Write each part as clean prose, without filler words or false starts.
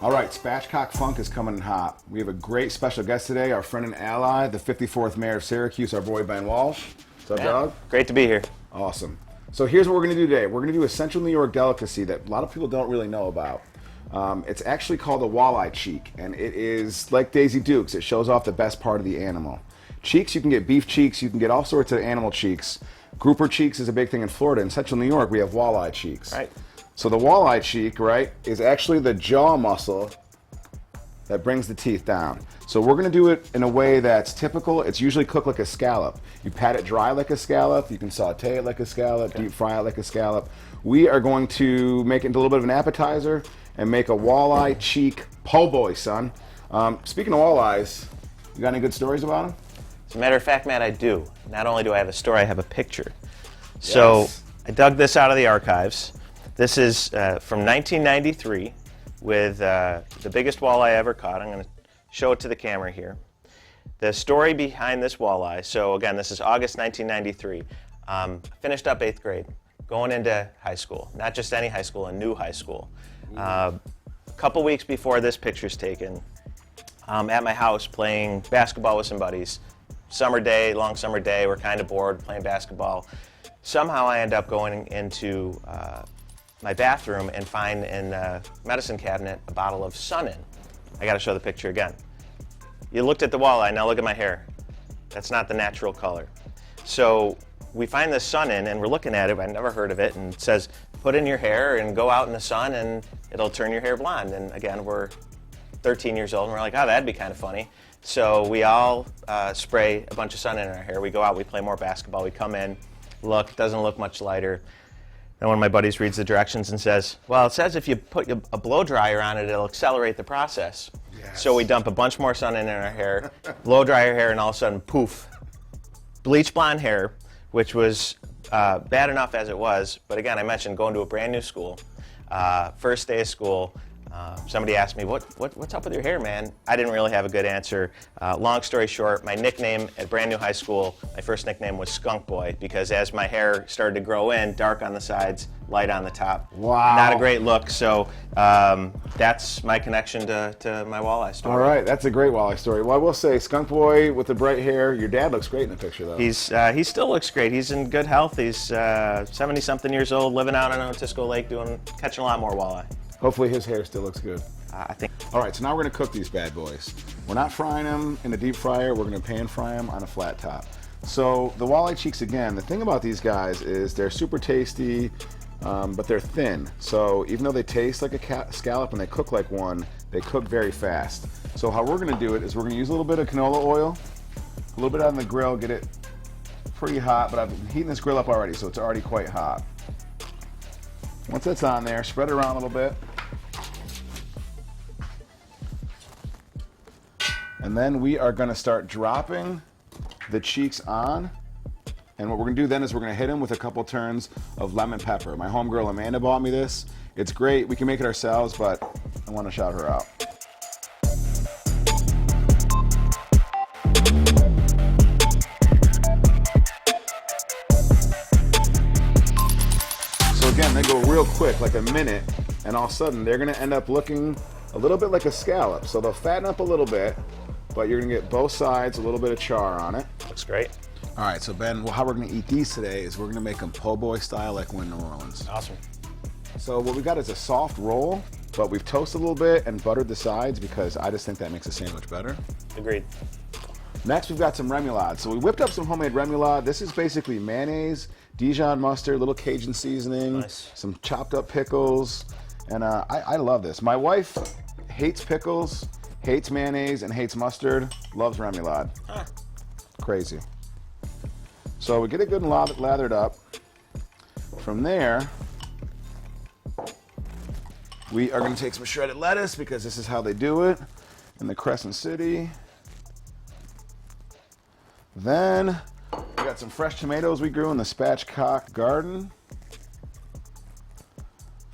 All right, Spatchcock Funk is coming in hot. We have a great special guest today, our friend and ally, the 54th mayor of Syracuse, our boy Ben Walsh. What's up, dog? Great to be here. Awesome. So here's what we're going to do today. We're going to do a Central New York delicacy that a lot of people don't really know about. It's actually called a walleye cheek, and it is like Daisy Dukes. It shows off the best part of the animal. Cheeks, you can get beef cheeks, you can get all sorts of animal cheeks. Grouper cheeks is a big thing in Florida. In Central New York, we have walleye cheeks. Right. So the walleye cheek, right, is actually the jaw muscle that brings the teeth down. So we're going to do it in a way that's typical. It's usually cooked like a scallop. You pat it dry like a scallop. You can saute it like a scallop, deep fry it like a scallop. We are going to make it into a little bit of an appetizer and make a walleye cheek po' boy, son. Speaking of walleyes, you got any good stories about them? As a matter of fact, Matt, I do. Not only do I have a story, I have a picture. So Yes. I dug this out of the archives. This is from 1993 with the biggest walleye I ever caught. I'm going to show it to the camera here. The story behind this walleye, so again, this is August 1993. Finished up 8th grade, going into high school. Not just any high school, a new high school. A couple weeks before this picture's taken, at my house playing basketball with some buddies. Summer day, long summer day, we're kind of bored playing basketball. Somehow I end up going into my bathroom and find in the medicine cabinet a bottle of Sun-In. I gotta show the picture again. You looked at the walleye, now look at my hair. That's not the natural color. So we find this Sun-In and we're looking at it, I've never heard of it, and it says, put in your hair and go out in the sun and it'll turn your hair blonde. And again, we're 13 years old and we're like, oh, that'd be kind of funny. So we all spray a bunch of Sun-In our hair. We go out, we play more basketball, we come in, look, doesn't look much lighter. Then one of my buddies reads the directions and says, well, it says if you put a blow dryer on it, it'll accelerate the process. Yes. So we dump a bunch more Sun-In in our hair, blow dry our hair, and all of a sudden, poof, bleach blonde hair, which was bad enough as it was. But again, I mentioned going to a brand new school. First day of school, somebody asked me, what's up with your hair, man? I didn't really have a good answer. Long story short, my nickname at brand new high school, my first nickname was Skunk Boy, because as my hair started to grow in, dark on the sides, light on the top. Wow. Not a great look, so that's my connection to my walleye story. All right, that's a great walleye story. Well, I will say, Skunk Boy with the bright hair, your dad looks great in the picture, though. He still looks great. He's in good health. He's 70-something years old, living out on Otisco Lake, catching a lot more walleye. Hopefully his hair still looks good. I think. All right, so now we're gonna cook these bad boys. We're not frying them in a deep fryer, we're gonna pan fry them on a flat top. So the walleye cheeks, again, the thing about these guys is they're super tasty, but they're thin. So even though they taste like a scallop and they cook like one, they cook very fast. So how we're gonna do it is we're gonna use a little bit of canola oil, a little bit on the grill, get it pretty hot, but I've been heating this grill up already, so it's already quite hot. Once that's on there, spread it around a little bit. And then we are gonna start dropping the cheeks on. And what we're gonna do then is we're gonna hit them with a couple turns of lemon pepper. My homegirl Amanda bought me this. It's great, we can make it ourselves, but I wanna shout her out. So again, they go real quick, like a minute, and all of a sudden they're gonna end up looking a little bit like a scallop. So they'll fatten up a little bit, but you're gonna get both sides, a little bit of char on it. Looks great. All right, so Ben, how we're gonna eat these today is we're gonna make them po' boy style like we're in New Orleans. Awesome. So what we got is a soft roll, but we've toasted a little bit and buttered the sides because I just think that makes a sandwich better. Agreed. Next, we've got some remoulade. So we whipped up some homemade remoulade. This is basically mayonnaise, Dijon mustard, little Cajun seasoning, Nice. some chopped up pickles, and I love this. My wife hates pickles, hates mayonnaise, and hates mustard, loves remoulade. Huh. Crazy. So we get it good and lathered up. From there, we are going to take some shredded lettuce because this is how they do it in the Crescent City. Then we got some fresh tomatoes we grew in the Spatchcock garden.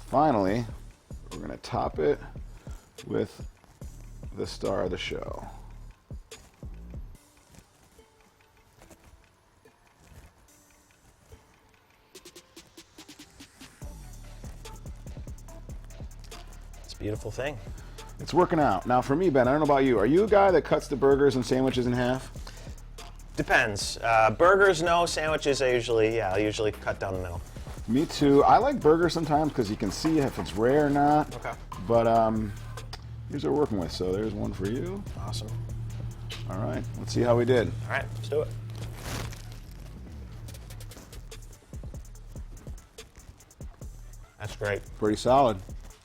Finally, we're going to top it with the star of the show. Beautiful thing. It's working out. Now for me, Ben, I don't know about you. Are you a guy that cuts the burgers and sandwiches in half? Depends. Burgers, no. Sandwiches, I'll usually cut down the middle. Me too. I like burgers sometimes because you can see if it's rare or not. Okay. But here's what we're working with. So there's one for you. Awesome. All right. Let's see how we did. All right, let's do it. That's great. Pretty solid.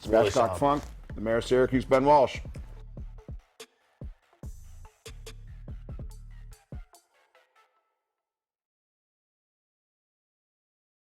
Really Spatchcock solid. Funk, the Mayor of Syracuse, Ben Walsh.